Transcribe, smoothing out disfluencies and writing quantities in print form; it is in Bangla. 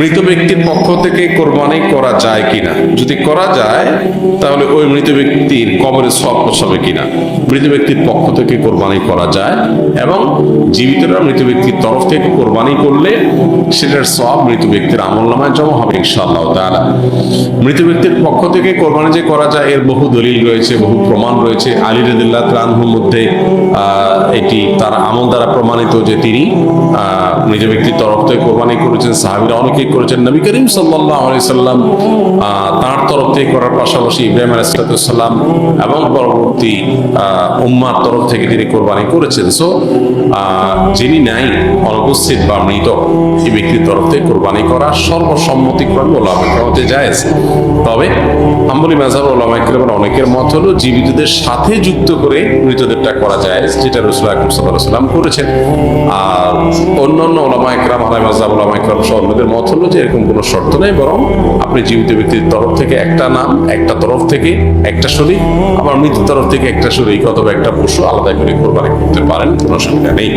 মৃত ব্যক্তির পক্ষ থেকে কোরবানি করা যায় কিনা? যদি করা যায় তাহলে ওই মৃত ব্যক্তির কবরে সওয়াব পৌঁছাবে কিনা? মৃত ব্যক্তির পক্ষ থেকে কোরবানি করা যায় এবং জীবিতরা মৃত ব্যক্তির তরফ থেকে কোরবানি করলে সেটার সওয়াব মৃত ব্যক্তির আমলনামায় জমা হবে ইনশাআল্লাহ তাআলা। মৃত ব্যক্তির পক্ষ থেকে কোরবানি যে করা যায় এর বহু দলিল রয়েছে, বহু প্রমাণ রয়েছে। আলী রাদিয়াল্লাহু তাআলা আনহুর মধ্যে এটি তার আমল দ্বারা প্রমাণিত যে তিনি মৃত ব্যক্তির তরফ থেকে কোরবানি করেছেন। সাহাবীরা অনেকেই করেছেন। নবী করিম সাল্লাল্লাহু আলাইহি সাল্লাম তার তরফ থেকে করার পাশাপাশি ইব্রাহিম আলাইহিস সালাম এবং পরবর্তী উম্মার তরফ থেকে তিনি কোরবানি করেছেন। সো যিনি নাই, অনুপস্থিত বা মৃত, এই ব্যক্তির তরফ থেকে কোরবানি করা সর্বসম্মতিক্রমে উলামায়ে কেরামতে জায়েজ। তবে হাম্বলী মাযহাব উলামায়ে কেরামের অনেকের মত হলো জীবিতদের সাথে যুক্ত করে মৃতদেরটা করা যায়, যেটা রাসূল আকরাম সাল্লাল্লাহু আলাইহি ওয়াসাল্লাম করেছেন। আর অন্যান্য উলামায়ে কেরাম, হানাফি মাযহাব উলামায়ে কেরাম সহ অন্যদের মত হলো যে এরকম কোনো শর্ত নেই, বরং আপনি জীবিত ব্যক্তির তরফ থেকে একটা নাম, একটা তরফ থেকে একটা শরীক, আবার মৃতের তরফ থেকে একটা শরীক অথবা একটা পশু আলাদা করে কোরবানি করতে পারেন, কোনো অসুবিধা নেই।